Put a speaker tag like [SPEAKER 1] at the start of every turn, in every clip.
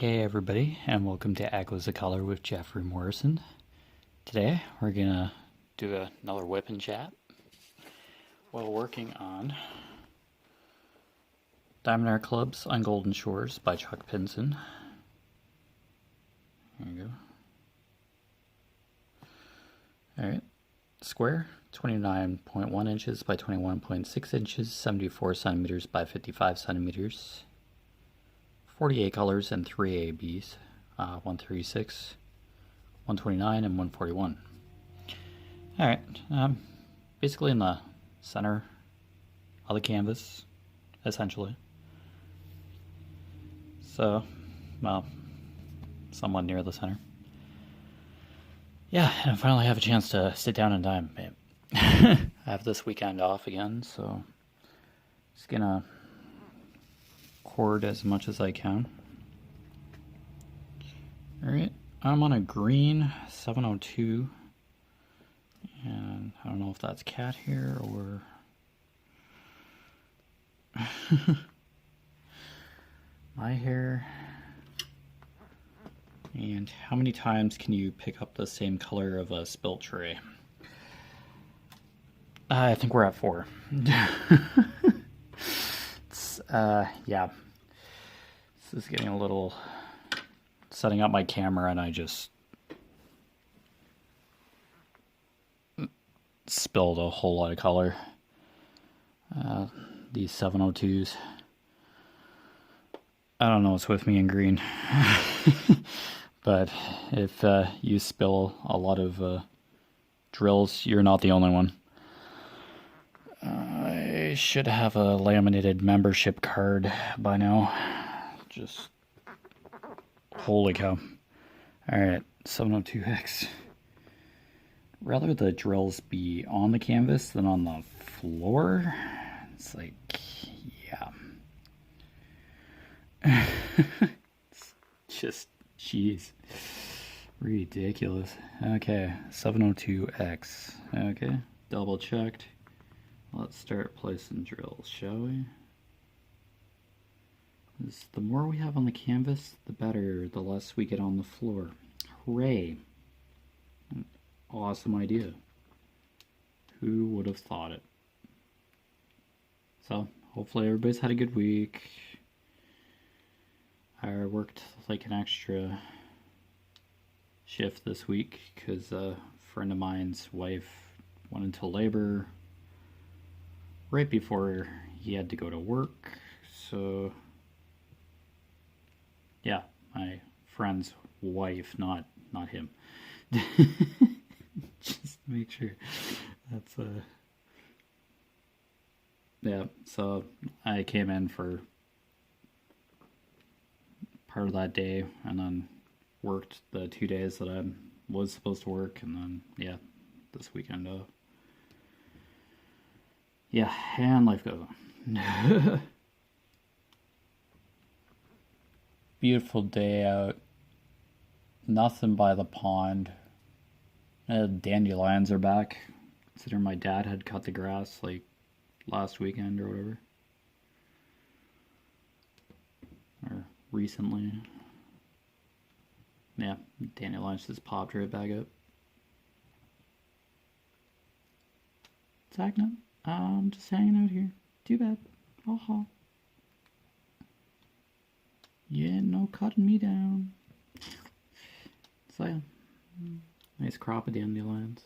[SPEAKER 1] Hey everybody, and welcome to Echoes of Color with Jeffery Morrison. Today we're gonna do another WIP Chat while working on Diamond Art Clubs on Golden Shores by Chuck Pinson. There you go. Alright, square, 29.1 inches by 21.6 inches, 74 centimeters by 55 centimeters. 48 colors and 3 ABs, 136, 129, and 141. Alright, basically in the center of the canvas, essentially. So, well, somewhat near the center. Yeah, and I finally have a chance to sit down and dime. I have this weekend off again, so just gonna as much as I can. Alright, I'm on a green 702, and I don't know if that's cat hair or my hair. And how many times can you pick up the same color of a spilt tray? I think we're at 4. Yeah. This is getting a little... setting up my camera and I just spilled a whole lot of color. These 702s. I don't know what's with me in green. But if you spill a lot of drills, you're not the only one. I should have a laminated membership card by now. Just holy cow. Alright, 702X. Rather the drills be on the canvas than on the floor. It's like, yeah. It's just, jeez. Ridiculous. Okay, 702X. Okay, double checked. Let's start placing drills, shall we? The more we have on the canvas, the better, the less we get on the floor. Hooray! An awesome idea. Who would have thought it? So, hopefully everybody's had a good week. I worked like an extra shift this week because a friend of mine's wife went into labor right before he had to go to work. So yeah, my friend's wife, not him. Just make sure. That's yeah, so I came in for part of that day and then worked the 2 days that I was supposed to work, and then yeah, this weekend yeah, and life goes on. Beautiful day out. Nothing by the pond. Dandelions are back. Considering my dad had cut the grass like last weekend or whatever. Or recently. Yeah, dandelions just popped right back up. Sagna, I'm just hanging out here. Too bad. Haha. Yeah, no cutting me down. So yeah, nice crop of dandelions.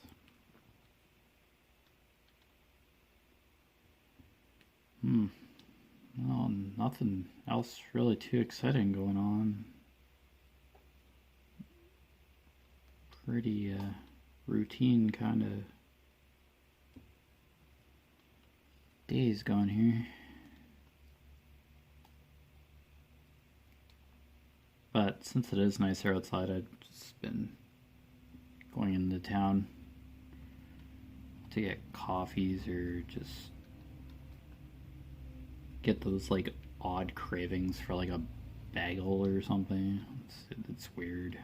[SPEAKER 1] Well, nothing else really too exciting going on. Pretty routine kind of days gone here. But since it is nicer outside, I've just been going into town to get coffees or just get those like odd cravings for like a bagel or something. It's weird.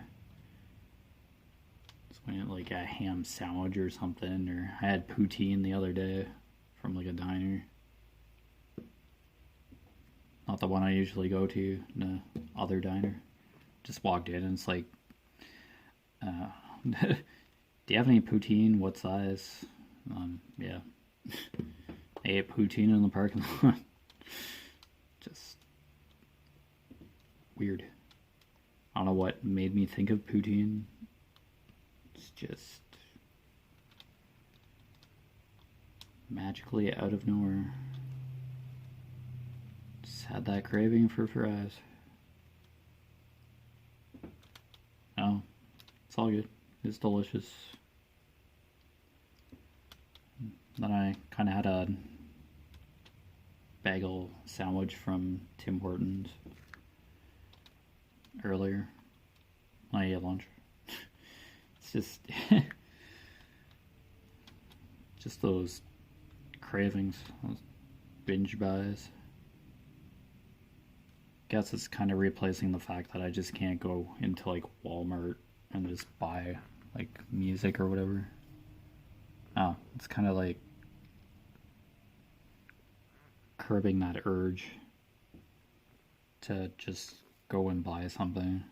[SPEAKER 1] Just went like a ham sandwich or something, or I had poutine the other day from like a diner. Not the one I usually go to, the other diner. Just walked in and it's like, do you have any poutine? What size? Yeah. I ate poutine in the parking lot. Just weird. I don't know what made me think of poutine. It's just magically out of nowhere. Just had that craving for fries. Oh, it's all good. It's delicious. Then I kind of had a bagel sandwich from Tim Hortons earlier. I ate lunch. It's just just those cravings, those binge buys. Guess it's kind of replacing the fact that I just can't go into like Walmart and just buy like music or whatever. Oh, it's kind of like curbing that urge to just go and buy something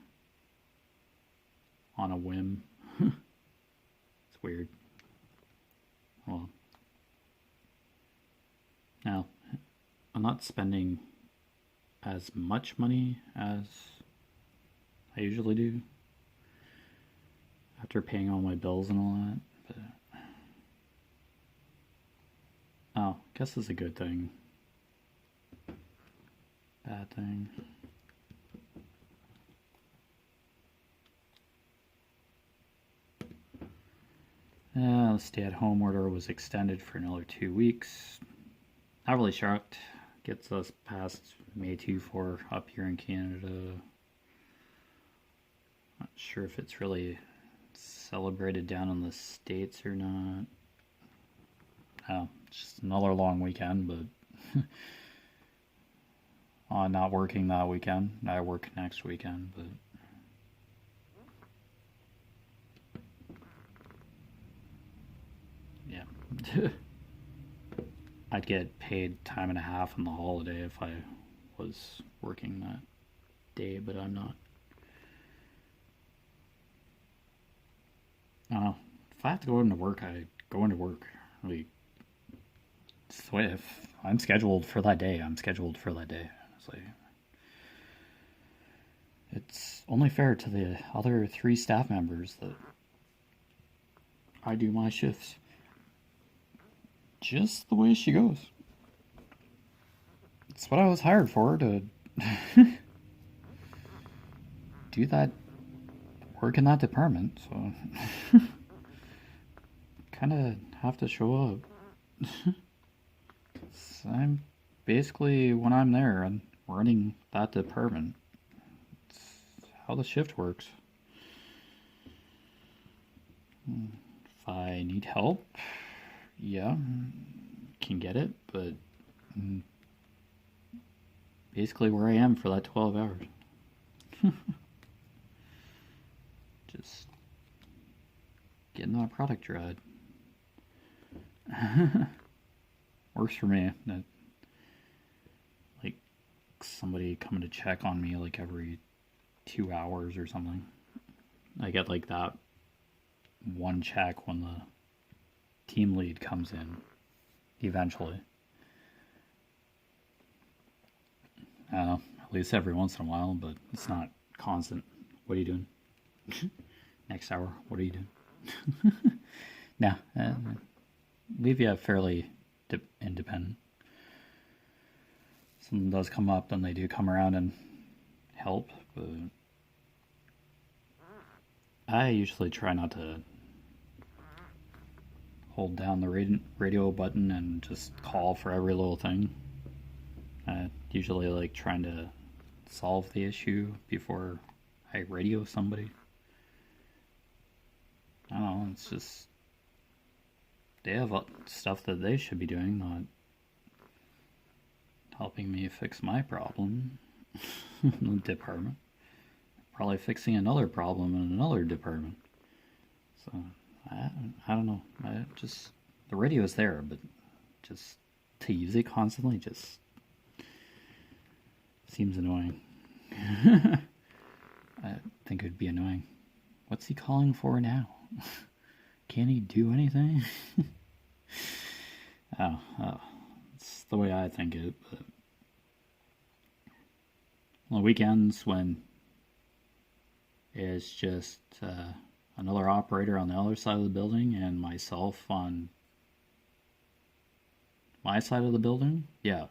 [SPEAKER 1] on a whim. It's weird. Well, now I'm not spending as much money as I usually do after paying all my bills and all that, but oh, I guess it's a good thing. Bad thing. The stay-at-home order was extended for another 2 weeks. Not really shocked. Gets us past May 2-4 up here in Canada. Not sure if it's really celebrated down in the States or not. Oh, just another long weekend, but I'm not working that weekend. I work next weekend, but yeah. I'd get paid time and a half on the holiday if I was working that day, but I'm not. I don't know. If I have to go into work, I go into work. Like, if I'm scheduled for that day, I'm scheduled for that day. It's like, it's only fair to the other 3 staff members that I do my shifts just the way she goes. It's what I was hired for, to do that, work in that department, so kind of have to show up. So I'm basically, when I'm there, I'm running that department. It's how the shift works. If I need help, yeah, can get it, but basically where I am for that 12 hours. Just getting that product dried. Works for me. Like somebody coming to check on me like every 2 hours or something. I get like that one check when the team lead comes in eventually. At least every once in a while, but it's not constant. What are you doing? Next hour, what are you doing? No, leave you fairly independent. Something does come up, then they do come around and help, but I usually try not to hold down the radio button and just call for every little thing. I usually like trying to solve the issue before I radio somebody. I don't know, it's just they have stuff that they should be doing, not helping me fix my problem in the department. Probably fixing another problem in another department. So I don't know. The radio is there, but just to use it constantly just seems annoying. what's he calling for now? Can he do anything? oh, it's the way I think it. But on the weekends, when it's just another operator on the other side of the building and myself on my side of the building, yeah,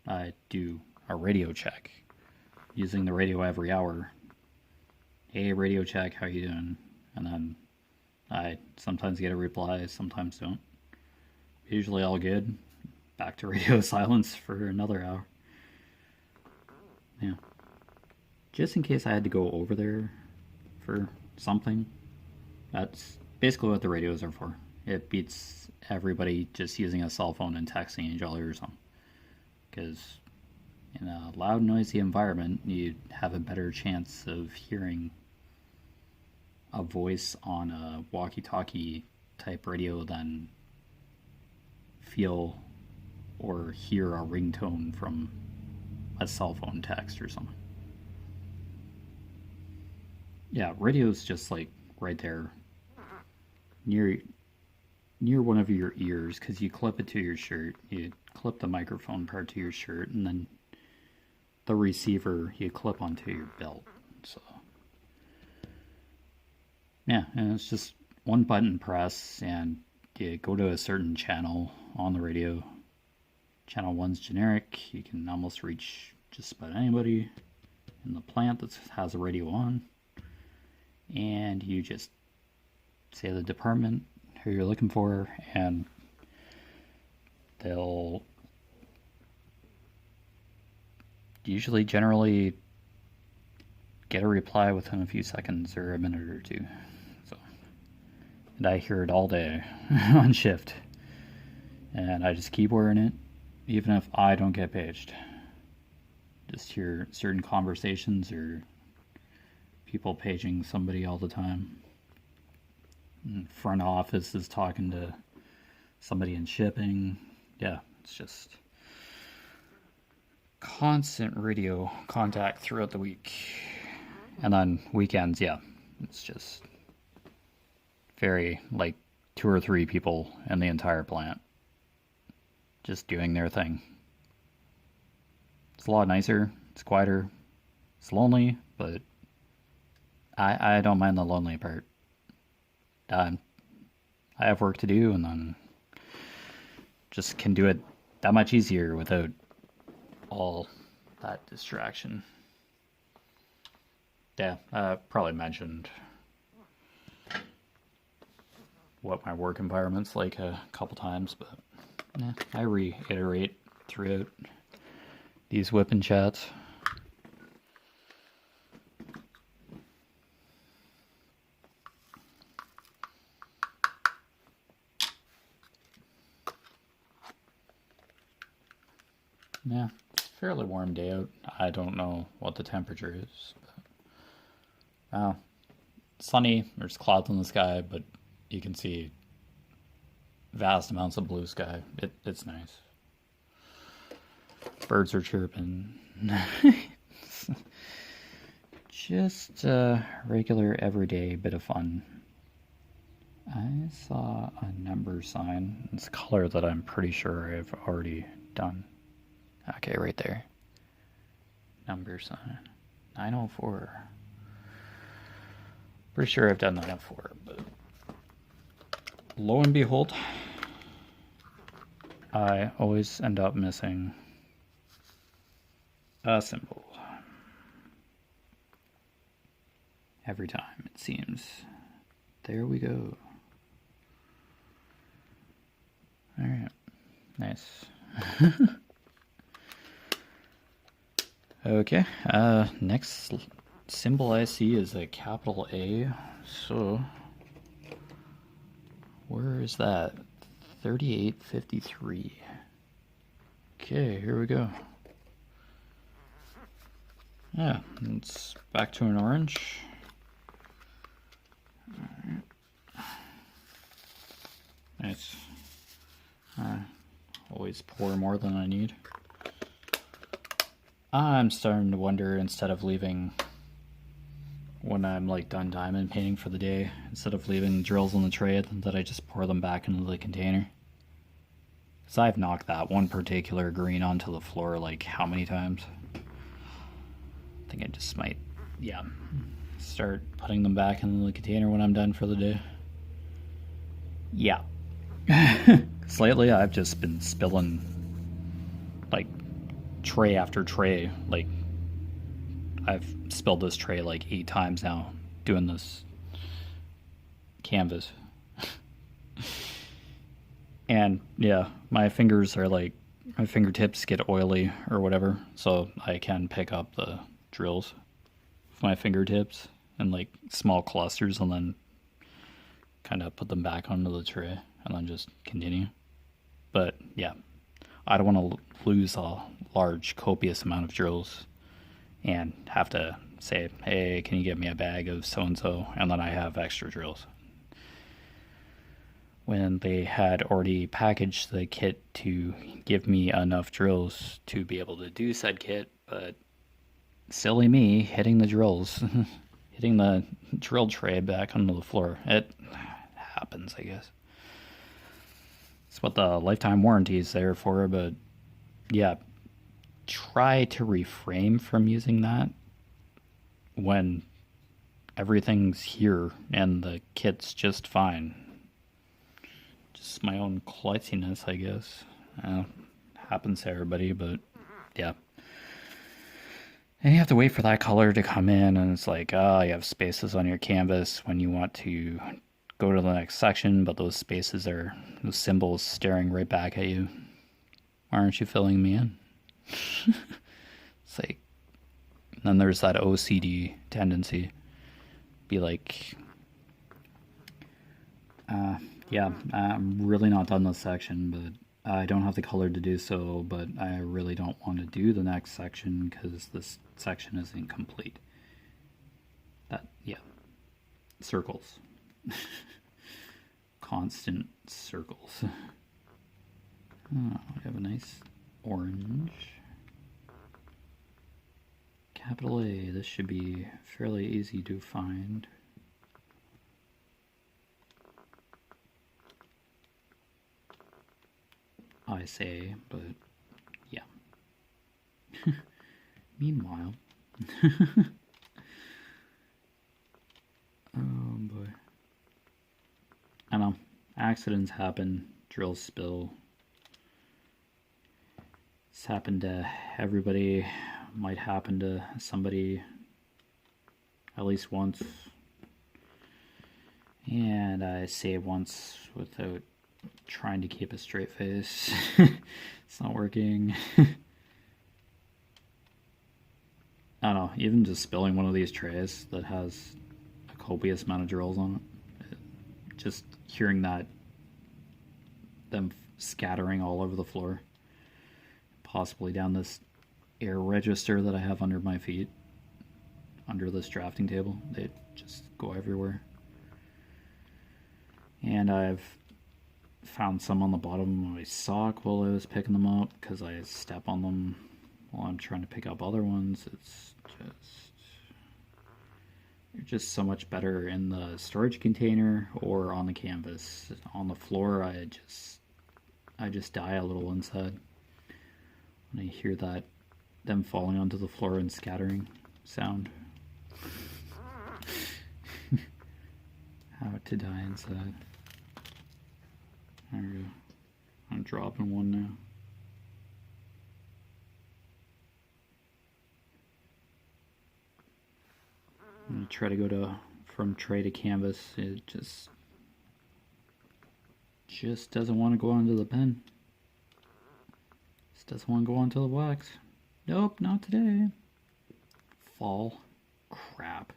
[SPEAKER 1] I do a radio check using the radio every hour. Hey, radio check, how you doing? And then I sometimes get a reply, sometimes don't. Usually all good. Back to radio silence for another hour. Yeah. Just in case I had to go over there for something. That's basically what the radios are for. It beats everybody just using a cell phone and texting each other or something. Because in a loud, noisy environment, you have a better chance of hearing a voice on a walkie-talkie type radio than feel or hear a ringtone from a cell phone text or something. Yeah, radio's just like right there near one of your ears, because you clip it to your shirt. You clip the microphone part to your shirt, and then the receiver you clip onto your belt. So yeah, and it's just one button press, and you go to a certain channel on the radio. Channel 1's generic. You can almost reach just about anybody in the plant that has a radio on. And you just say the department, who you're looking for, and they'll usually generally get a reply within a few seconds or a minute or two. So, and I hear it all day on shift, and I just keep wearing it even if I don't get paged. Just hear certain conversations or people paging somebody all the time. And front office is talking to somebody in shipping. Yeah, it's just constant radio contact throughout the week. And on weekends, yeah, it's just very, like, 2 or 3 people in the entire plant just doing their thing. It's a lot nicer, it's quieter, it's lonely, but I don't mind the lonely part. I have work to do, and then just can do it that much easier without all that distraction. Yeah, I probably mentioned what my work environment's like a couple times, but yeah, I reiterate throughout these WIP chats. Yeah, it's a fairly warm day out. I don't know what the temperature is. But, sunny, there's clouds in the sky, but you can see vast amounts of blue sky. It's nice. Birds are chirping. Just a regular, everyday bit of fun. I saw a number sign. It's a color that I'm pretty sure I've already done. Okay, right there. Number sign. 904. Pretty sure I've done 904, but lo and behold, I always end up missing a symbol. Every time, it seems. There we go. Alright. Nice. Okay. Next symbol I see is a capital A. So, where is that? 3853. Okay, here we go. Yeah, it's back to an orange. Alright. Nice. Always pour more than I need. I'm starting to wonder, instead of leaving when I'm like done diamond painting for the day, instead of leaving drills on the tray, that I just pour them back into the container. Because I've knocked that one particular green onto the floor like how many times? I think I just might, yeah, start putting them back into the container when I'm done for the day. Yeah. Lately I've just been spilling like tray after tray. Like I've spilled this tray like 8 times now doing this canvas. And yeah, my fingers are like, my fingertips get oily or whatever, so I can pick up the drills with my fingertips in like small clusters and then kind of put them back onto the tray and then just continue. But yeah, I don't want to lose a large, copious amount of drills and have to say, hey, can you get me a bag of so-and-so? And then I have extra drills. When they had already packaged the kit to give me enough drills to be able to do said kit, but silly me hitting the drills, hitting the drill tray back onto the floor. It happens, I guess. It's what the lifetime warranty is there for, but yeah, try to refrain from using that when everything's here and the kit's just fine. Just my own klutziness, I guess. Happens to everybody, but yeah. And you have to wait for that color to come in, and it's like, oh, you have spaces on your canvas when you want to go to the next section, but those spaces are those symbols staring right back at you. Why aren't you filling me in? It's like, and then there's that OCD tendency. Be like, yeah, I'm really not done this section, but I don't have the color to do so, but I really don't want to do the next section because this section is incomplete. That, yeah. Circles. Constant circles. Oh, we have a nice orange. Capital A, this should be fairly easy to find. I say, but yeah. Meanwhile, oh boy. I know, accidents happen, drills spill. It's happened to everybody, might happen to somebody at least once. And I say once without trying to keep a straight face. It's not working. I don't know, even just spilling one of these trays that has a copious amount of drills on it, just hearing that, them scattering all over the floor, possibly down this air register that I have under my feet, under this drafting table, they just go everywhere. And I've found some on the bottom of my sock while I was picking them up because I step on them while I'm trying to pick up other ones. It's just, you're just so much better in the storage container or on the canvas. On the floor, I just die a little inside when I hear that, them falling onto the floor and scattering sound. How to die inside. There we go. I'm dropping one now. I'm gonna try to go from tray to canvas. It just doesn't want to go onto the pen. Just doesn't want to go onto the wax. Nope, not today. Fall. Crap.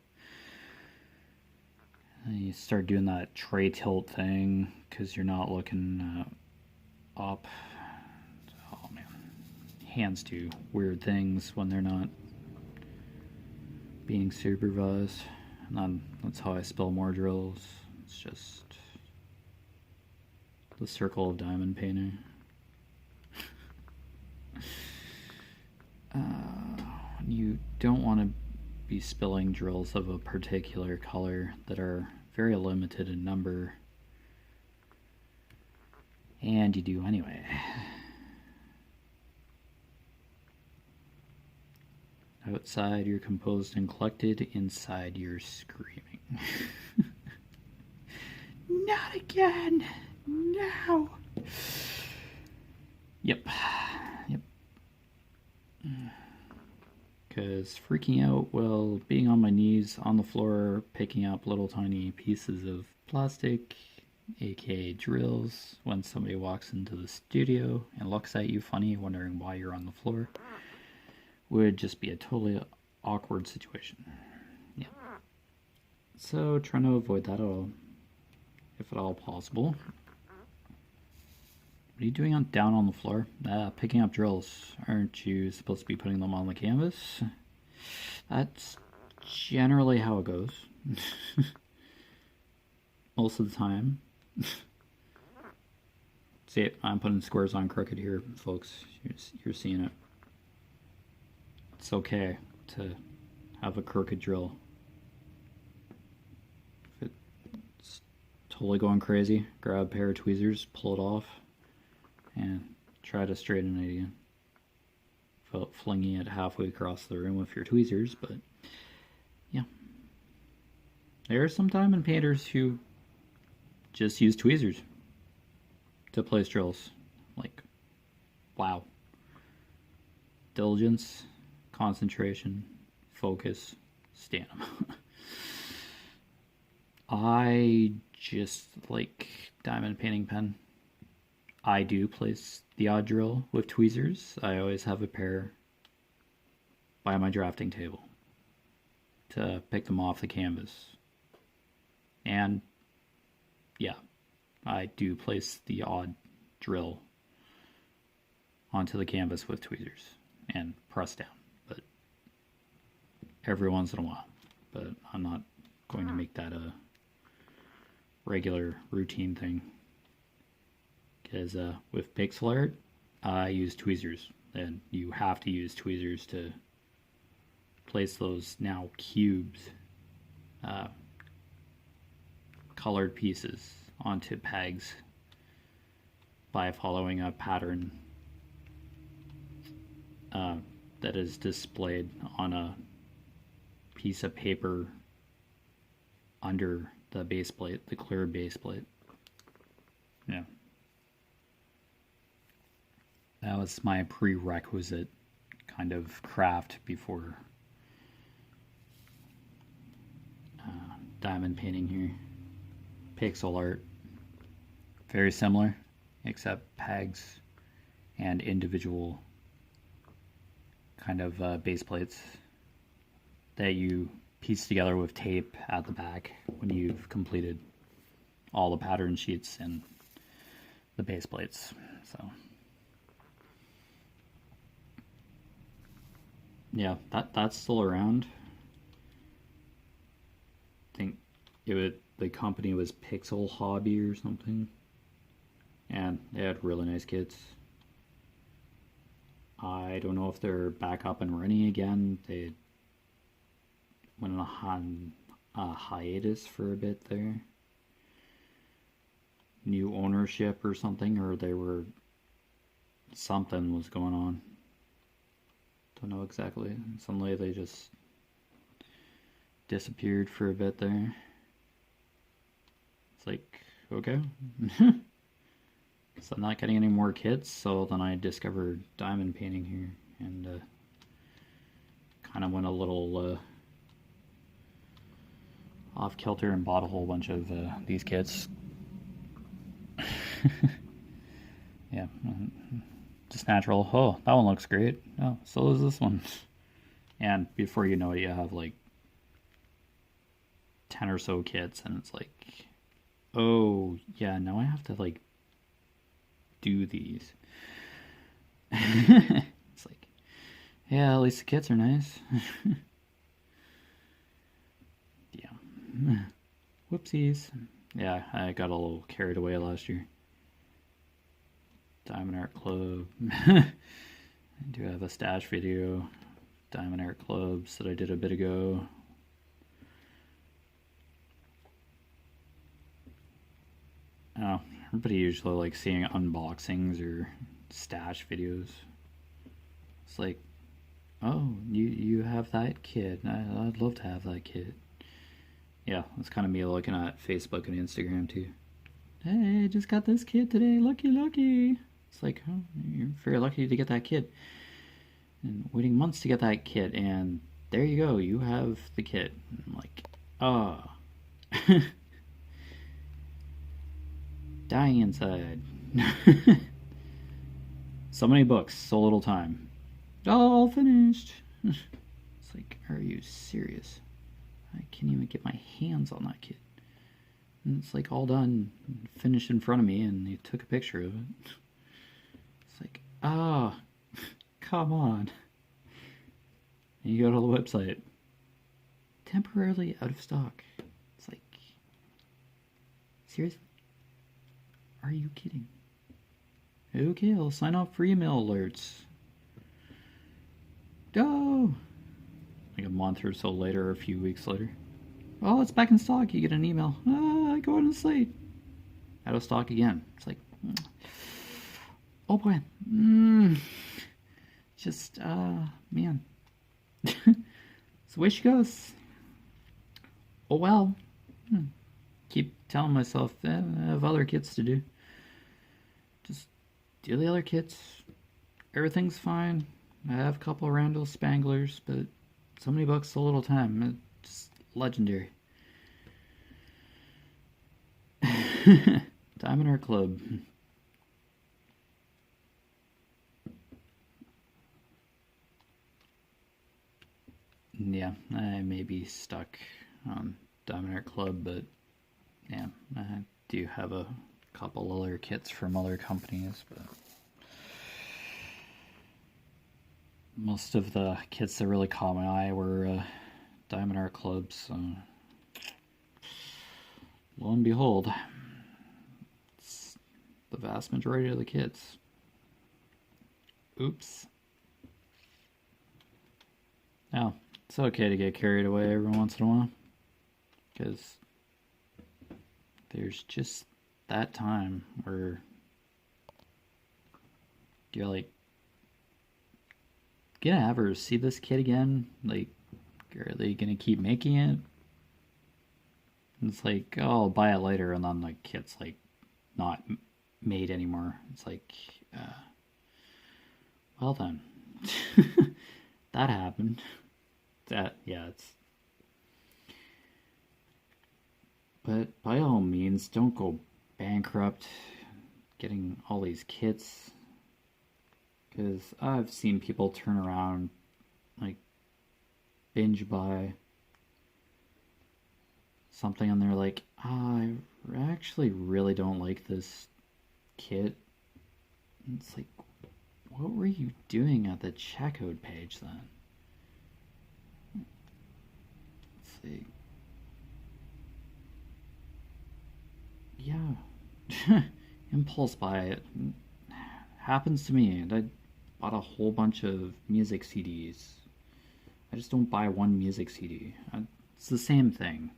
[SPEAKER 1] And you start doing that tray tilt thing because you're not looking up. Oh man, hands do weird things when they're not being supervised. And then that's how I spill more drills. It's just the circle of diamond painting. You don't want to be spilling drills of a particular color that are very limited in number, and you do anyway. Outside you're composed and collected, inside you're screaming. Not again! No! Yep. Because freaking out while being on my knees on the floor, picking up little tiny pieces of plastic, aka drills, when somebody walks into the studio and looks at you funny, wondering why you're on the floor, would just be a totally awkward situation. Yeah. So trying to avoid that if at all possible. What are you doing down on the floor? Picking up drills. Aren't you supposed to be putting them on the canvas? That's generally how it goes. Most of the time. See, I'm putting squares on crooked here, folks. You're seeing it. It's okay to have a crooked drill. If it's totally going crazy, grab a pair of tweezers, pull it off, and try to straighten it again without flinging it halfway across the room with your tweezers. But yeah, there are some diamond painters who just use tweezers to place drills. Like, wow. Diligence, concentration, focus, stamina. I just like diamond painting pen. I do place the odd drill with tweezers. I always have a pair by my drafting table to pick them off the canvas. And yeah, I do place the odd drill onto the canvas with tweezers and press down, but every once in a while. But I'm not going to make that a regular routine thing. Because with pixel art, I use tweezers, and you have to use tweezers to place those now cubes, colored pieces onto pegs by following a pattern that is displayed on a piece of paper under the base plate, the clear base plate. Yeah. That was my prerequisite kind of craft before diamond painting here. Pixel art. Very similar, except pegs and individual kind of base plates that you piece together with tape at the back when you've completed all the pattern sheets and the base plates. So yeah, that's still around. I think the company was Pixel Hobby or something, and they had really nice kits. I don't know if they're back up and running again. They went on a hiatus for a bit there. New ownership or something, or something was going on. Don't know exactly. Suddenly they just disappeared for a bit there. It's like, okay. So I'm not getting any more kits, so then I discovered diamond painting here, and kind of went a little off kilter and bought a whole bunch of these kits. Yeah, just natural. Oh, that one looks great. Oh, so does this one. And before you know it, you have like 10 or so kits, and it's like, oh yeah, now I have to like do these. It's like, yeah, at least the kits are nice. Yeah. Whoopsies. Yeah, I got a little carried away last year. Diamond Art Club. I do have a stash video Diamond Art Clubs that I did a bit ago. Oh, everybody usually likes seeing unboxings or stash videos. It's like, oh, you have that kit. I'd love to have that kit. Yeah, that's kind of me looking at Facebook and Instagram too. Hey, just got this kit today. Lucky. It's like, oh, you're very lucky to get that kit. And waiting months to get that kit, and there you go, you have the kit. I'm like, oh. Dying inside. So many books, so little time. All finished. It's like, are you serious? I can't even get my hands on that kit. And it's like all done, finished in front of me, and they took a picture of it. It's like, come on. And you go to the website. Temporarily out of stock. It's like, seriously? Are you kidding? Okay, I'll sign up for email alerts. Oh! Like a month or so later, or a few weeks later. Oh, it's back in stock. You get an email. I go on the site. Out of stock again. It's like, oh boy. Just, man. It's the way she goes. Oh well. Keep telling myself, I have other kits to do. Just do the other kits. Everything's fine. I have a couple of Randall Spanglers, but so many bucks, so little time. It's just legendary. Diamond Art Club. Yeah, I may be stuck on Diamond Art Club, but yeah, I do have a couple other kits from other companies, but most of the kits that really caught my eye were Diamond Art Clubs, so lo and behold, it's the vast majority of the kits. Oops. Now, it's okay to get carried away every once in a while, because there's just that time where you're like, gonna ever see this kid again? Like, are they gonna keep making it? And it's like, oh, I'll buy it later, and then the kit's like not made anymore. It's like, well then, that happened. It's. But by all means, don't go bankrupt getting all these kits, because I've seen people turn around, like, binge buy something, and they're like, I actually really don't like this kit. And it's like, what were you doing at the checkout page then? It's like, yeah, impulse buy. It happens to me, and I bought a whole bunch of music CDs. I just don't buy one music CD. It's the same thing.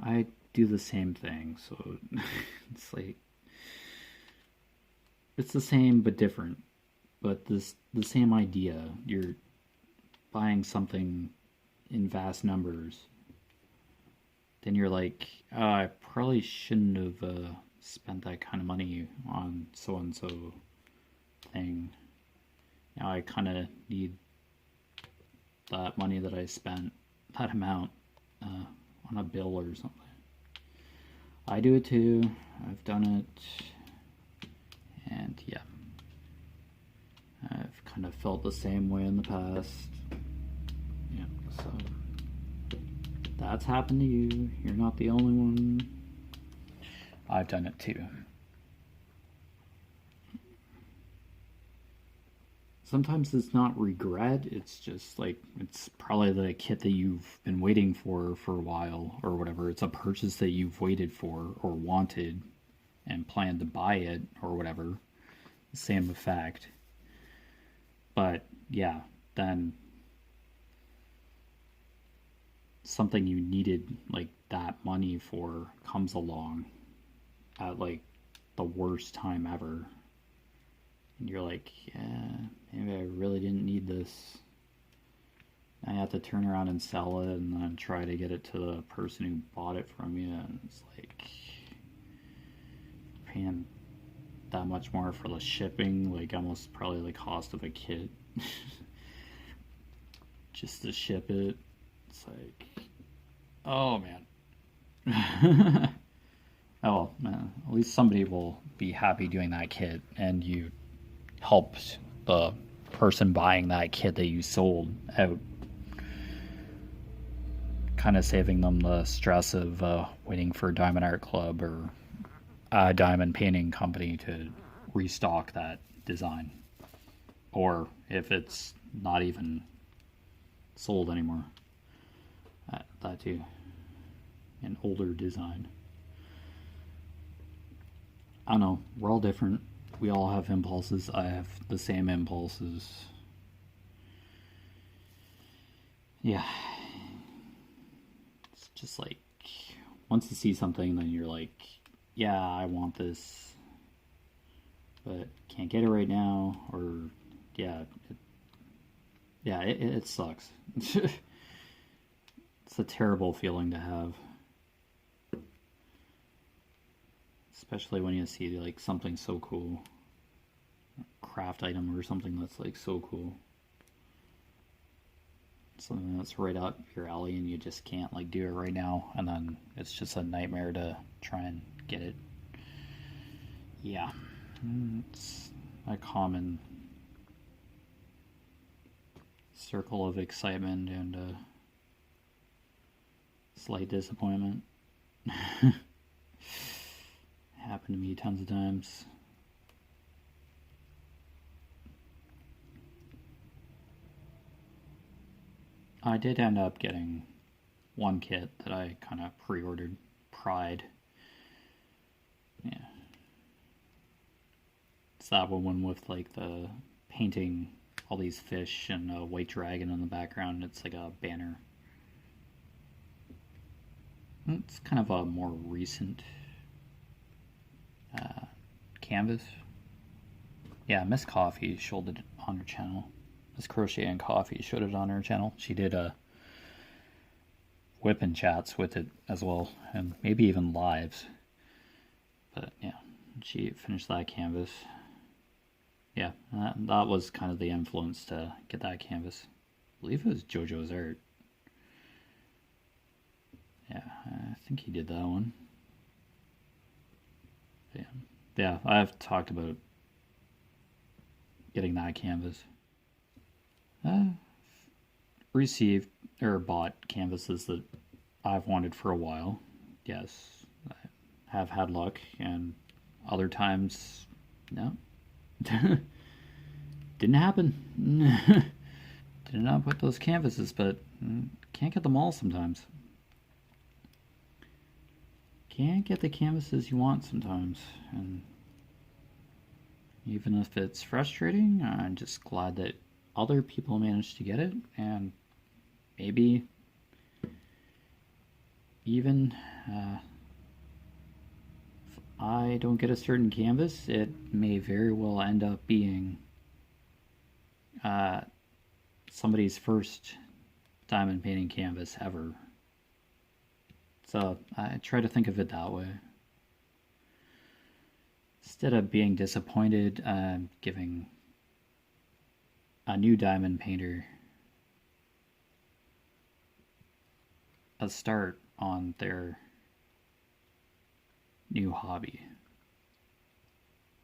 [SPEAKER 1] I do the same thing, so it's like, it's the same but different. But the same idea. You're buying something in vast numbers. Then you're like, oh, I probably shouldn't have spent that kind of money on so-and-so thing. Now I kind of need that money that I spent, that amount, on a bill or something. I do it too. I've done it. And yeah. I've kind of felt the same way in the past. Yeah, so that's happened to you. You're not the only one. I've done it too. Sometimes it's not regret, it's just like, it's probably the kit that you've been waiting for a while or whatever. It's a purchase that you've waited for or wanted and planned to buy it or whatever. Same effect. But yeah, then something you needed like that money for comes along at like the worst time ever, and you're like, yeah, maybe I really didn't need this. I have to turn around and sell it and then try to get it to the person who bought it from you, and it's like paying that much more for the shipping, like almost probably the cost of a kit just to ship it. It's like, oh man. Oh man, at least somebody will be happy doing that kit, and you helped the person buying that kit that you sold out, kind of saving them the stress of waiting for Diamond Art Club or a diamond painting company to restock that design, or if it's not even sold anymore, that too, an older design. I don't know, we're all different. We all have impulses. I have the same impulses. Yeah. It's just like, once you see something, then you're like, yeah, I want this, but can't get it right now, or, yeah, it sucks. It's a terrible feeling to have. Especially when you see like something so cool, a craft item or something that's like so cool, something that's right up your alley, and you just can't like do it right now, and then it's just a nightmare to try and get it. Yeah, it's a common circle of excitement and slight disappointment. Happened to me tons of times. I did end up getting one kit that I kind of pre-ordered, Pride. Yeah. It's that one with like the painting all these fish and a white dragon in the background. It's like a banner. It's kind of a more recent canvas. Yeah, Miss Coffee showed it on her channel. Miss Crochet and Coffee showed it on her channel. She did WIP and chats with it as well, and maybe even lives. But yeah, she finished that canvas. Yeah, that was kind of the influence to get that canvas. I believe it was JoJo's art. Yeah, I think he did that one. Yeah, I've talked about getting that canvas. Received or bought canvases that I've wanted for a while. Yes, I have had luck, and other times, no. Didn't happen. Did not put those canvases, but can't get them all sometimes. Can't get the canvases you want sometimes, and even if it's frustrating, I'm just glad that other people managed to get it, and maybe even if I don't get a certain canvas, it may very well end up being somebody's first diamond painting canvas ever. So I try to think of it that way. Instead of being disappointed, I'm giving a new diamond painter a start on their new hobby.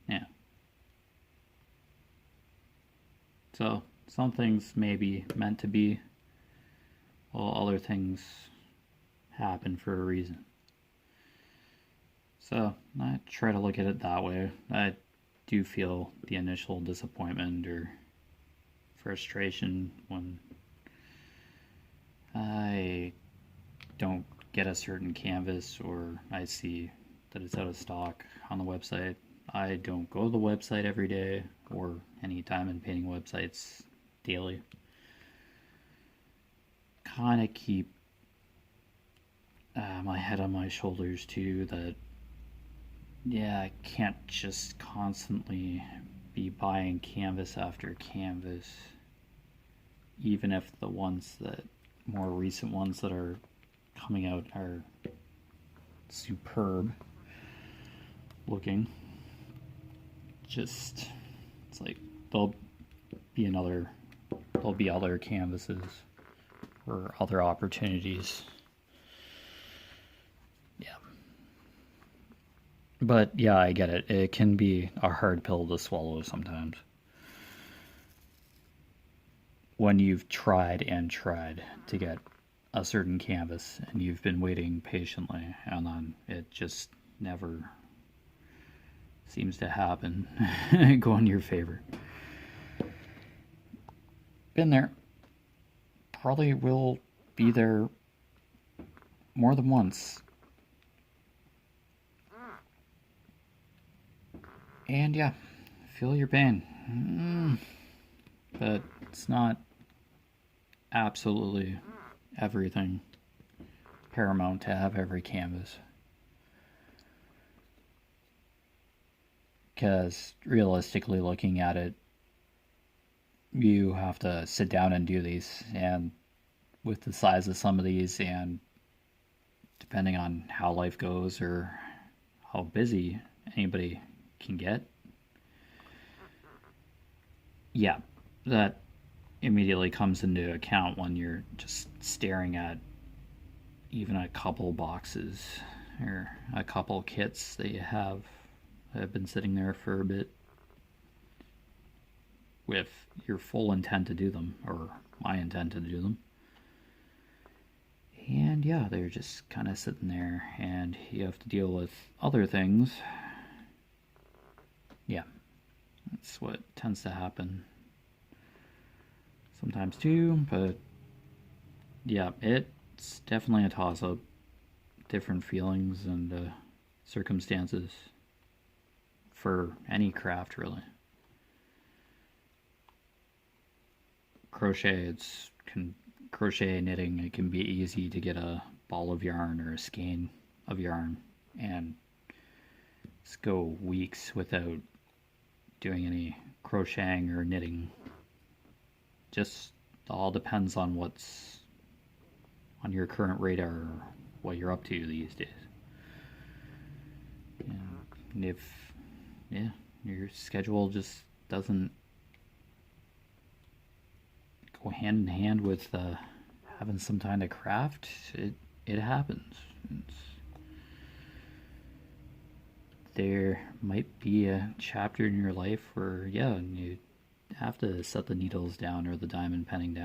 [SPEAKER 1] Yeah. So some things may be meant to be, while other things happen for a reason. So I try to look at it that way. I do feel the initial disappointment or frustration when I don't get a certain canvas, or I see that it's out of stock on the website. I don't go to the website every day or any diamond painting websites daily. Kind of keep my head on my shoulders too, that yeah, I can't just constantly be buying canvas after canvas, even if the ones that more recent ones that are coming out are superb looking. Just it's like there'll there'll be other canvases or other opportunities. Yeah. But yeah, I get it. It can be a hard pill to swallow sometimes. When you've tried and tried to get a certain canvas and you've been waiting patiently and then it just never seems to happen, go in your favor. Been there. Probably will be there more than once. And yeah, feel your pain. But it's not absolutely everything paramount to have every canvas. Because realistically looking at it, you have to sit down and do these, and with the size of some of these and depending on how life goes or how busy anybody can get, yeah, that immediately comes into account when you're just staring at even a couple boxes or a couple kits that you have that have been sitting there for a bit with your full intent to do them, or my intent to do them. And yeah, they're just kind of sitting there, and you have to deal with other things. Yeah, that's what tends to happen sometimes too, but yeah, it's definitely a toss-up. Different feelings and circumstances for any craft, really. Crochet knitting, it can be easy to get a ball of yarn or a skein of yarn and just go weeks without doing any crocheting or knitting. Just all depends on what's on your current radar or what you're up to these days. And if your schedule just doesn't go hand in hand with having some time to craft, it happens. There might be a chapter in your life where you have to set the needles down or the diamond painting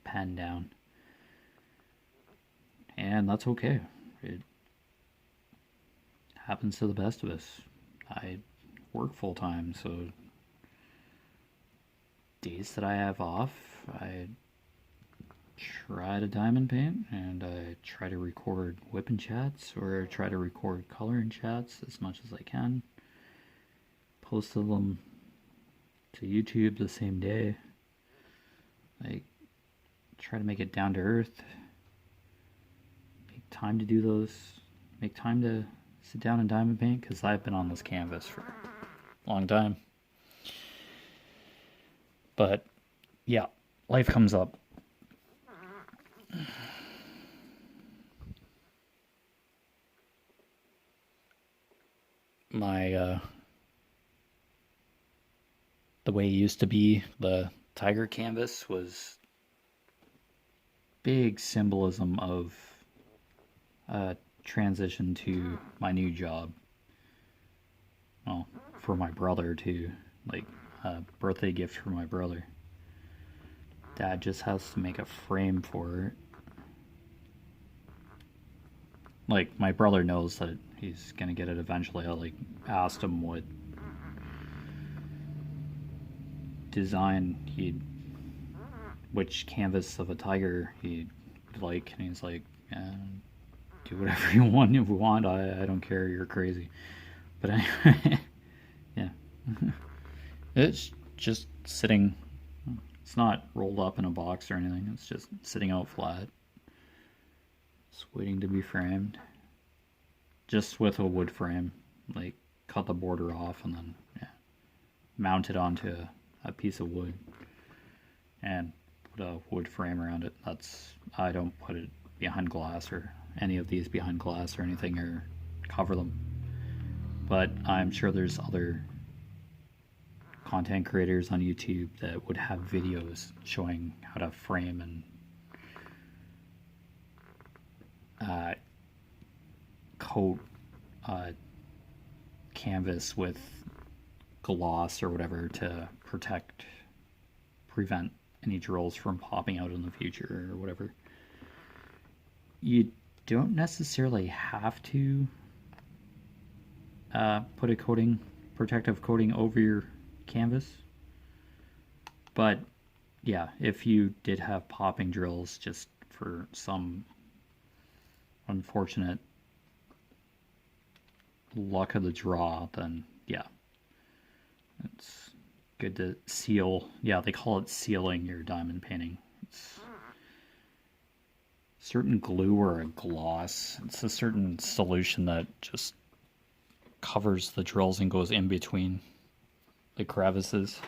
[SPEAKER 1] pen down, and that's okay. It happens to the best of us. I work full time, so days that I have off, I try to diamond paint, and I try to record WIP chats or try to record coloring chats as much as I can. Post them to YouTube the same day. I try to make it down to earth. Make time to do those. Make time to sit down and diamond paint, because I've been on this canvas for a long time. But yeah, life comes up. My the way it used to be, the tiger canvas was big symbolism of transition to my new job. Well, for my brother too, like a birthday gift for my brother. Dad just has to make a frame for it. Like, my brother knows that he's gonna get it eventually. I asked him what design which canvas of a tiger he'd like, and he's like, do whatever you want. I don't care. You're crazy. But anyway, yeah, it's just sitting. It's not rolled up in a box or anything. It's just sitting out flat. It's waiting to be framed. Just with a wood frame, like cut the border off and then mount it onto a piece of wood and put a wood frame around it. I don't put it behind glass or any of these behind glass or anything or cover them. But I'm sure there's other content creators on YouTube that would have videos showing how to frame and coat canvas with gloss or whatever to prevent any drills from popping out in the future or whatever. You don't necessarily have to put a protective coating over your canvas, but yeah, if you did have popping drills just for some unfortunate luck of the draw, then yeah, it's good to seal. Yeah, they call it sealing your diamond painting. It's certain glue or a gloss. It's a certain solution that just covers the drills and goes in between the crevices,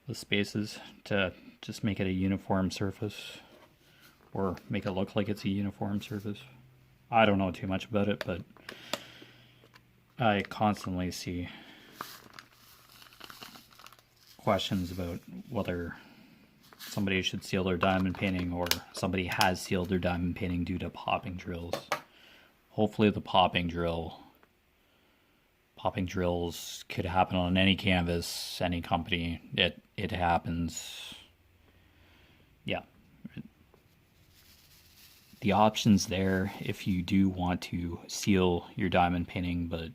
[SPEAKER 1] the spaces, to just make it a uniform surface, or make it look like it's a uniform surface. I don't know too much about it, but I constantly see questions about whether somebody should seal their diamond painting or somebody has sealed their diamond painting due to popping drills. Hopefully the popping drills could happen on any canvas, any company. It happens. Yeah. The option's there if you do want to seal your diamond painting, but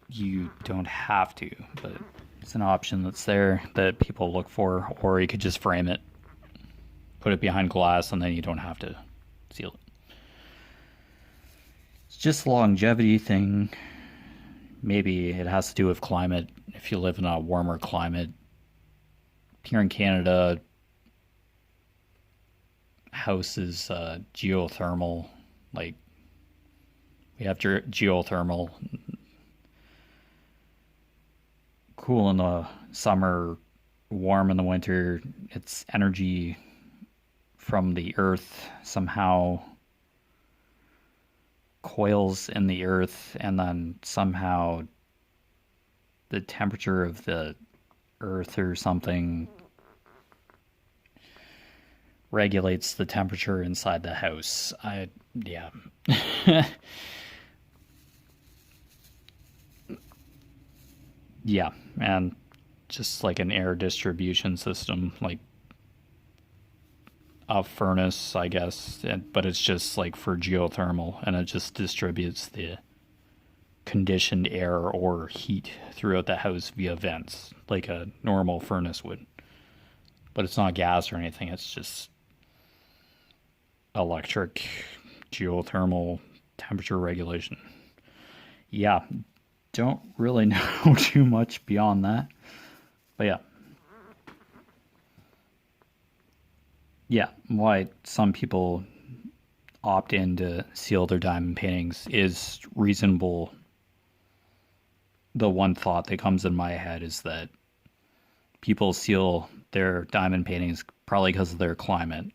[SPEAKER 1] you don't have to. But it's an option that's there that people look for, or you could just frame it, put it behind glass, and then you don't have to seal it. It's just a longevity thing. Maybe it has to do with climate. If you live in a warmer climate, here in Canada, houses geothermal, like we have geothermal, cool in the summer, warm in the winter. It's energy from the earth somehow coils in the earth, and then somehow the temperature of the earth or something regulates the temperature inside the house. Yeah. Yeah, and just like an air distribution system, like a furnace, I guess, but it's just like for geothermal, and it just distributes the conditioned air or heat throughout the house via vents, like a normal furnace would. But it's not gas or anything, it's just electric geothermal temperature regulation. Yeah, don't really know too much beyond that, but yeah, why some people opt in to seal their diamond paintings is reasonable. The one thought that comes in my head is that people seal their diamond paintings probably because of their climate,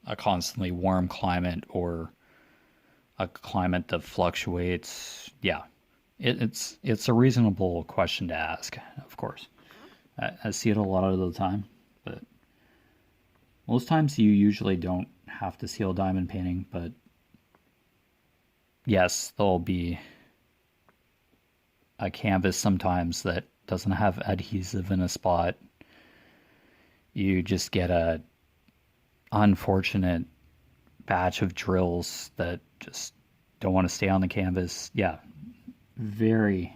[SPEAKER 1] a constantly warm climate or a climate that fluctuates. Yeah, it's a reasonable question to ask, of course. I see it a lot of the time, but most times you usually don't have to seal diamond painting, but yes, there'll be a canvas sometimes that doesn't have adhesive in a spot. You just get a unfortunate batch of drills that just don't want to stay on the canvas. Yeah, very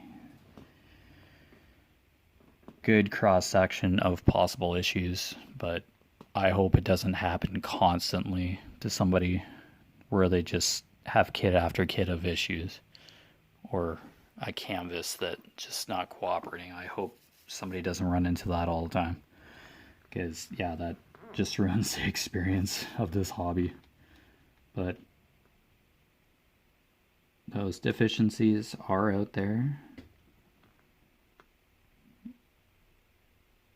[SPEAKER 1] good cross-section of possible issues, but I hope it doesn't happen constantly to somebody where they just have kit after kit of issues, or a canvas that just not cooperating. I hope somebody doesn't run into that all the time, because yeah, just ruins the experience of this hobby. But those deficiencies are out there.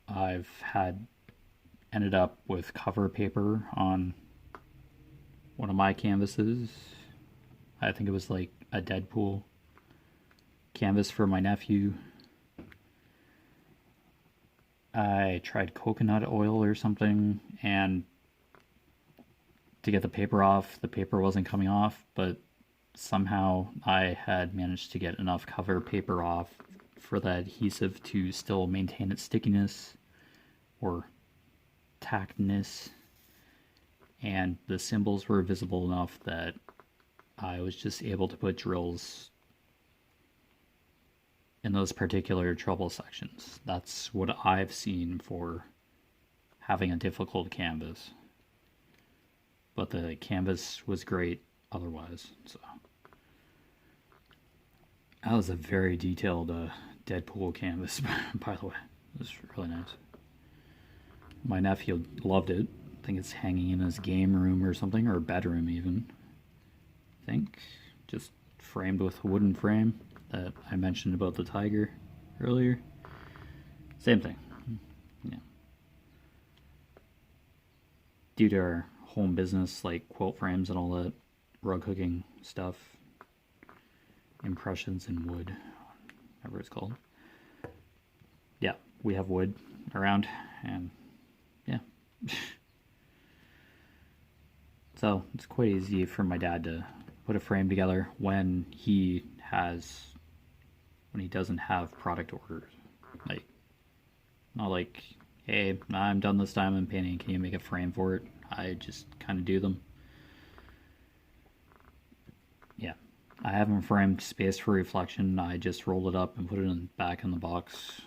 [SPEAKER 1] I've ended up with cover paper on one of my canvases. I think it was like a Deadpool canvas for my nephew. I tried coconut oil or something, and to get the paper off, the paper wasn't coming off, but somehow I had managed to get enough cover paper off for the adhesive to still maintain its stickiness or tactness, and the symbols were visible enough that I was just able to put drills in those particular trouble sections. That's what I've seen for having a difficult canvas. But the canvas was great otherwise. So that was a very detailed Deadpool canvas, by the way. It was really nice. My nephew loved it. I think it's hanging in his game room or something, or bedroom even. I think just framed with a wooden frame that I mentioned about the tiger earlier. Same thing. Yeah. Due to our home business, like quilt frames and all that rug hooking stuff, impressions in wood, whatever it's called. Yeah, we have wood around, and yeah. So it's quite easy for my dad to put a frame together when he doesn't have product orders. Like, not like, hey, I'm done this diamond painting, can you make a frame for it? I just kind of do them. Yeah, I haven't framed Space for Reflection. I just rolled it up and put it back in the box.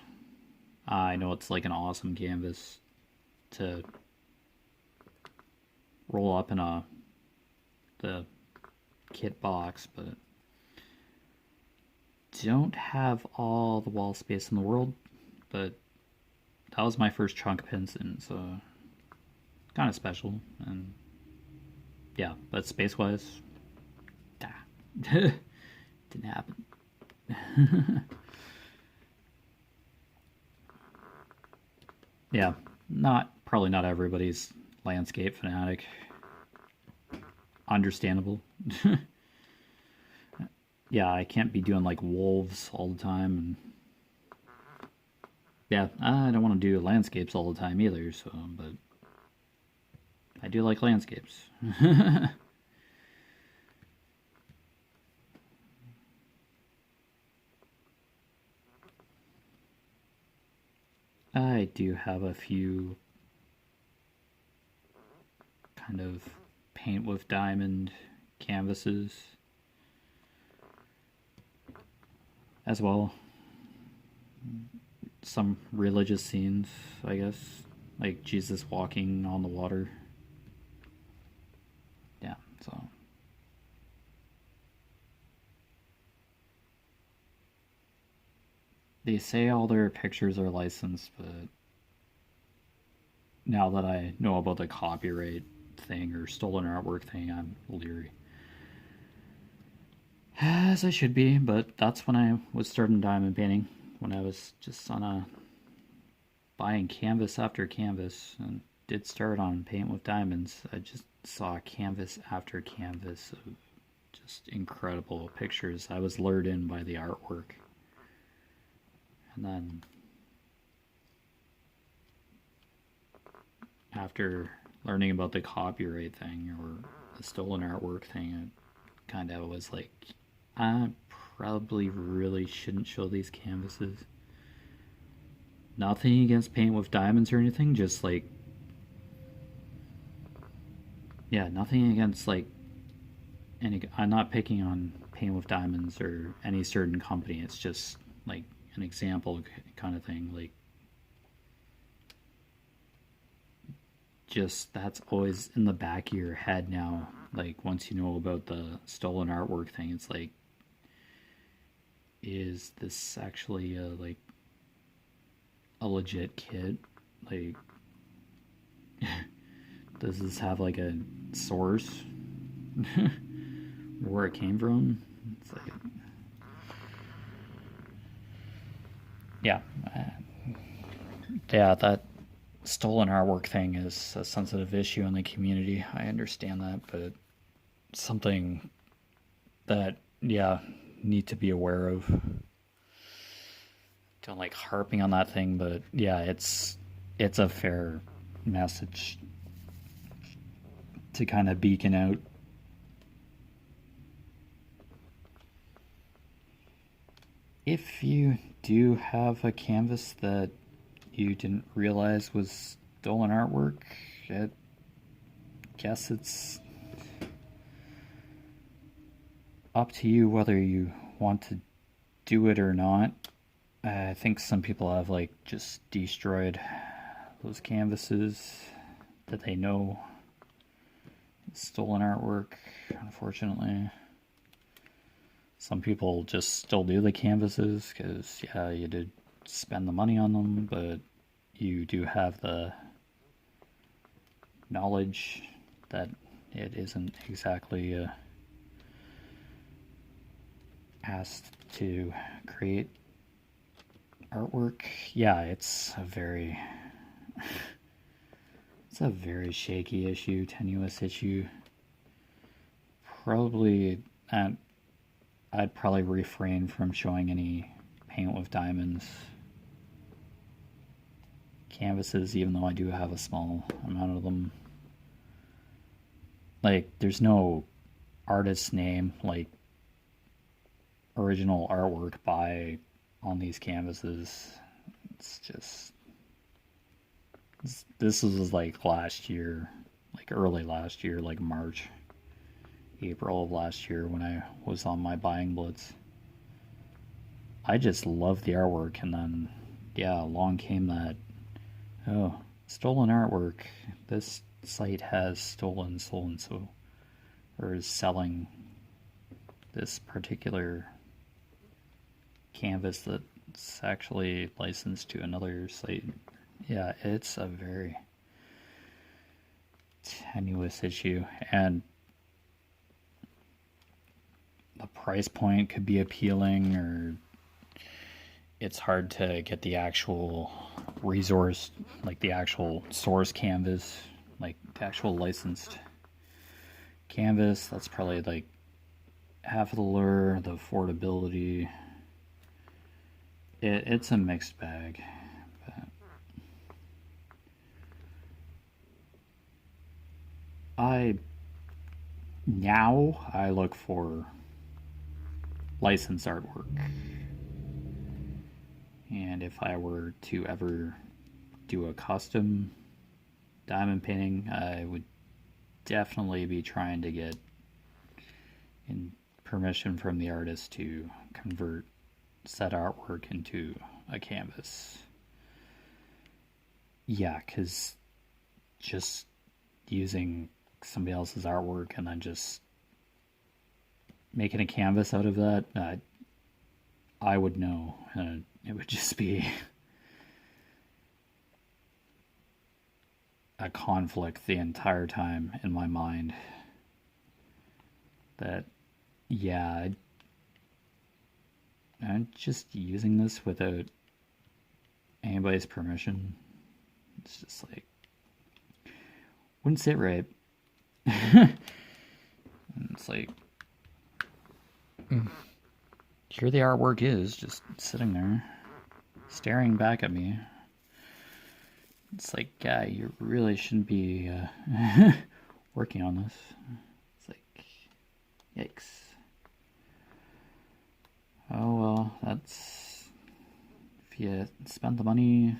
[SPEAKER 1] I know it's like an awesome canvas to roll up in the kit box, but don't have all the wall space in the world. But that was my first chunk of Pinson, so kind of special. And yeah, but space wise, didn't happen. Yeah, probably not everybody's landscape fanatic. Understandable. Yeah, I can't be doing like wolves all the time, and yeah, I don't want to do landscapes all the time either, so, but I do like landscapes. I do have a few kind of paint with diamond canvases as well. Some religious scenes, I guess, like Jesus walking on the water. Yeah, so they say all their pictures are licensed, but now that I know about the copyright thing or stolen artwork thing, I'm leery. As I should be, but that's when I was starting diamond painting, when I was just buying canvas after canvas, and did start on paint with diamonds. I just saw canvas after canvas of just incredible pictures. I was lured in by the artwork. And then after learning about the copyright thing or the stolen artwork thing, I kind of was like, I probably really shouldn't show these canvases. Nothing against paint with diamonds or anything, just like, yeah, nothing against like I'm not picking on paint with diamonds or any certain company. It's just like an example kind of thing. Like, just that's always in the back of your head now. Like, once you know about the stolen artwork thing, it's like, is this actually a legit kit? Like, Does this have like a source? Where it came from? It's like, yeah. Yeah, that stolen artwork thing is a sensitive issue in the community. I understand that, but something that, yeah, need to be aware of. Don't like harping on that thing, but yeah, it's a fair message to kind of beacon out. If you do have a canvas that you didn't realize was stolen artwork, I guess it's up to you whether you want to do it or not. I think some people have like just destroyed those canvases that they know stolen artwork, unfortunately. Some people just still do the canvases because, yeah, you did spend the money on them, but you do have the knowledge that it isn't exactly asked to create artwork. Yeah, it's a very shaky issue, tenuous issue. Probably I'd probably refrain from showing any paint with diamonds canvases, even though I do have a small amount of them. Like, there's no artist's name, like original artwork by on these canvases. It's just, this was like last year, like early last year, like March, April of last year when I was on my buying blitz. I just loved the artwork, and then, yeah, along came that, oh, stolen artwork. This site has stolen so, or is selling this particular canvas that's actually licensed to another site. Yeah, it's a very tenuous issue, and the price point could be appealing, or it's hard to get the actual resource, like the actual source canvas, like the actual licensed canvas. That's probably like half of the lure, the affordability. It's a mixed bag. But I look for licensed artwork. And if I were to ever do a custom diamond painting, I would definitely be trying to get permission from the artist to convert said artwork into a canvas. Yeah, because just using somebody else's artwork and then just making a canvas out of that, I would know. It would just be a conflict the entire time in my mind that, yeah, I'm just using this without anybody's permission. It's just like, wouldn't sit right. It's like, here the artwork is, just sitting there, staring back at me. It's like, yeah, you really shouldn't be working on this. It's like, yikes. Oh well, that's, if you spend the money,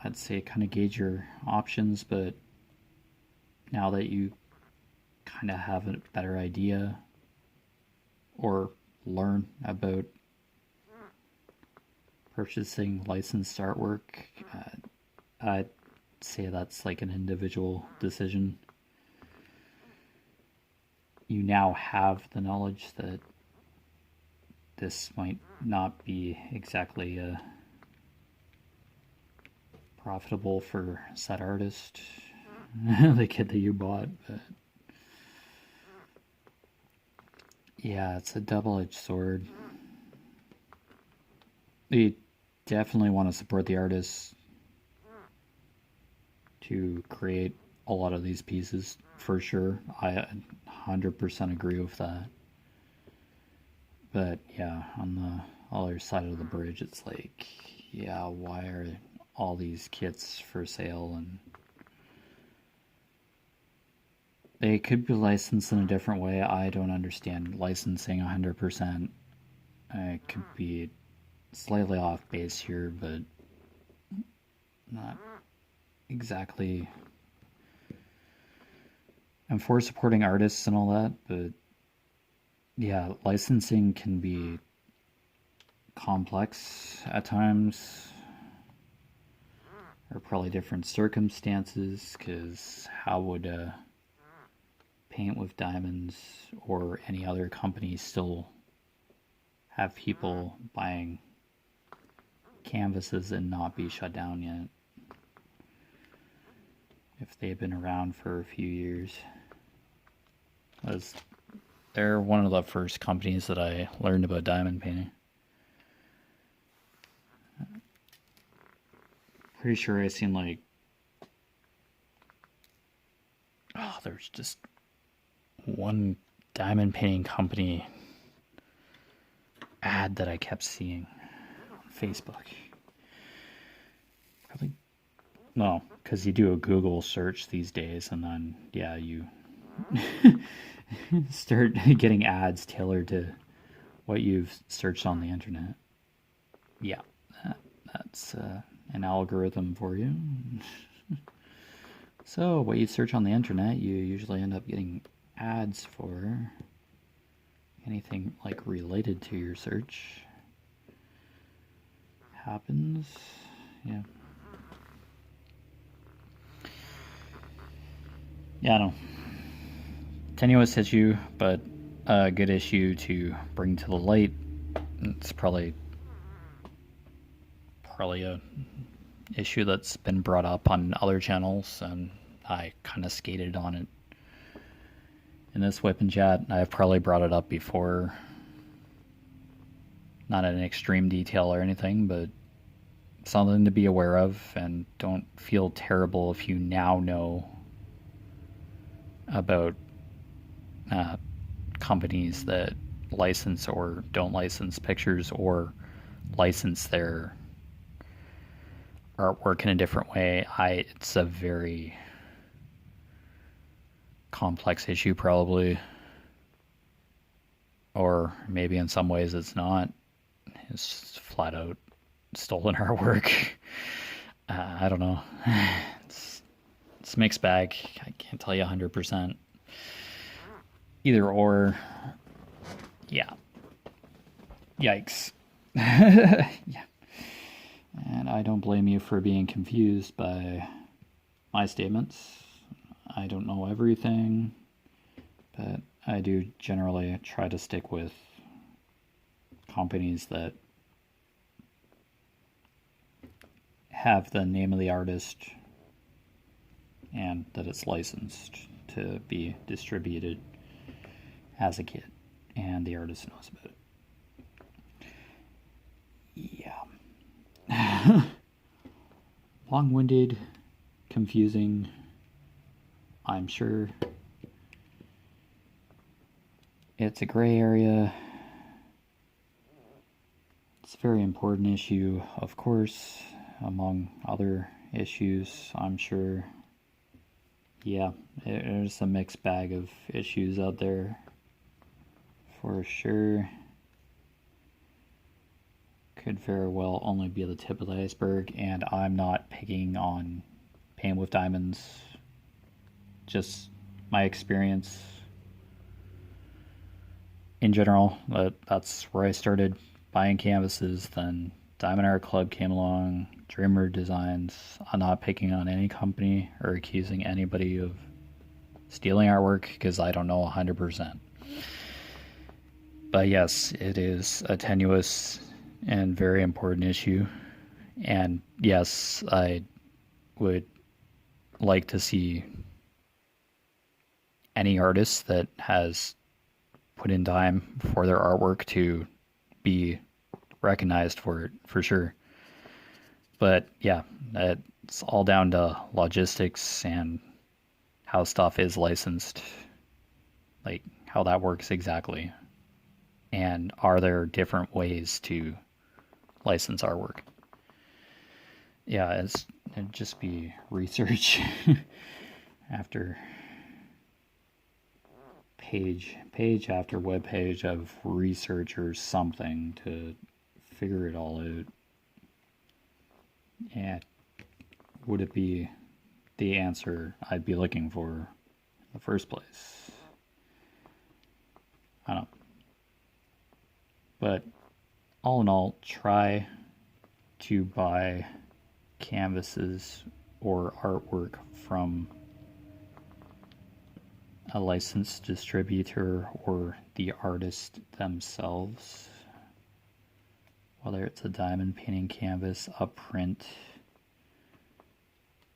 [SPEAKER 1] I'd say kind of gauge your options, but now that you kind of have a better idea or learn about purchasing licensed artwork, I'd say that's like an individual decision. You now have the knowledge that this might not be exactly a profitable for said artist, the kid that you bought, but yeah, it's a double-edged sword. You definitely want to support the artists to create a lot of these pieces, for sure. I 100% agree with that. But yeah, on the other side of the bridge, it's like, yeah, why are all these kits for sale? And they could be licensed in a different way. I don't understand licensing 100%. It could be slightly off base here, but not exactly. I'm for supporting artists and all that, but yeah, licensing can be complex at times. There are probably different circumstances, because how would Paint with Diamonds or any other company still have people buying canvases and not be shut down yet if they've been around for a few years? They're one of the first companies that I learned about diamond painting. Pretty sure I seen like, oh, there's just one diamond painting company ad that I kept seeing on Facebook. Probably, no, because you do a Google search these days, and then yeah, you start getting ads tailored to what you've searched on the internet. Yeah, that's an algorithm for you. So what you search on the internet, you usually end up getting ads for anything like related to your search. Happens, yeah. Yeah, I know. Tenuous issue, but a good issue to bring to the light. It's probably a issue that's been brought up on other channels, and I kind of skated on it in this WIP Chat. I've probably brought it up before, not in extreme detail or anything, but something to be aware of, and don't feel terrible if you now know about companies that license or don't license pictures, or license their artwork in a different way. It's a very complex issue, probably, or maybe in some ways it's not. It's just flat out stolen artwork. I don't know. It's a mixed bag. I can't tell you 100%. Either or. Yeah. Yikes. Yeah. And I don't blame you for being confused by my statements. I don't know everything, but I do generally try to stick with companies that have the name of the artist and that it's licensed to be distributed as a kit, and the artist knows about it. Yeah. Long-winded, confusing, I'm sure. It's a gray area. It's a very important issue, of course, among other issues, I'm sure. Yeah, there's a mixed bag of issues out there, for sure. Could very well only be the tip of the iceberg, and I'm not picking on Paint with Diamonds. Just my experience in general. That's where I started buying canvases. Then Diamond Art Club came along, Dreamer Designs. I'm not picking on any company or accusing anybody of stealing artwork, because I don't know 100%. But yes, it is a tenuous and very important issue. And yes, I would like to see any artist that has put in time for their artwork to be recognized for it, for sure. But yeah, it's all down to logistics and how stuff is licensed, like how that works exactly. And are there different ways to license artwork? Yeah, it'd just be research after page after web page of research or something to figure it all out. And would it be the answer I'd be looking for in the first place? I don't know. But all in all, try to buy canvases or artwork from a licensed distributor or the artist themselves, whether it's a diamond painting canvas, a print,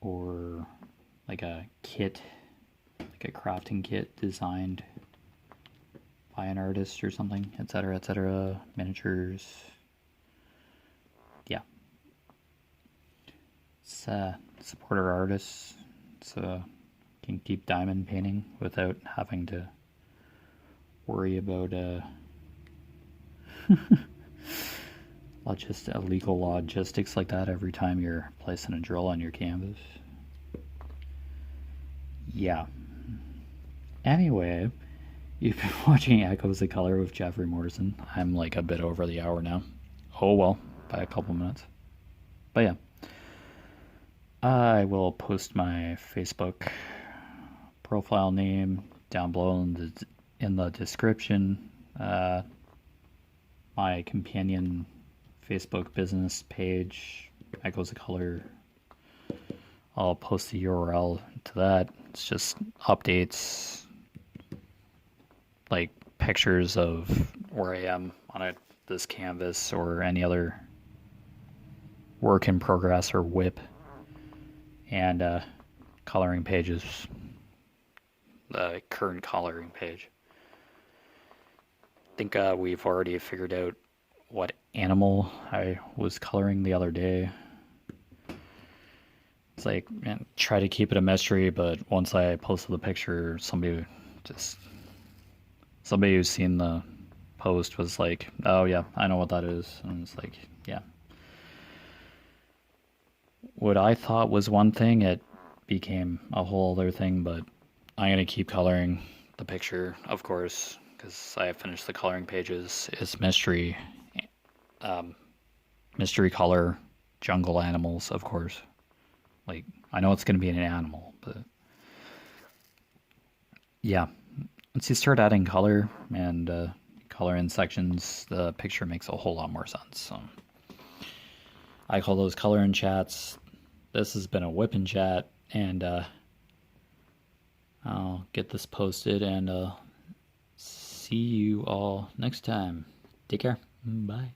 [SPEAKER 1] or like a kit, like a crafting kit designed by an artist or something, etc., etc., miniatures. Yeah. It's support our artists so can keep diamond painting without having to worry about legal logistics like that every time you're placing a drill on your canvas. Yeah. Anyway, you've been watching Echoes of Color with Jeffery Morrison. I'm like a bit over the hour now. Oh well, by a couple minutes. But yeah. I will post my Facebook profile name down below in the description. My companion Facebook business page, Echoes of Color. I'll post the URL to that. It's just updates, like pictures of where I am on this canvas or any other work in progress or WIP, and coloring pages, the current coloring page. I think we've already figured out what animal I was coloring the other day. It's like, man, try to keep it a mystery, but once I posted the picture, somebody who's seen the post was like, oh yeah, I know what that is. And it's like, yeah. What I thought was one thing, it became a whole other thing, but I'm going to keep coloring the picture, of course, because I have finished the coloring pages. It's mystery color, jungle animals, of course. Like, I know it's going to be an animal, but yeah. Once you start adding color and color in sections, the picture makes a whole lot more sense. So I call those color in chats. This has been a WIP Chat, and I'll get this posted, and see you all next time. Take care. Bye.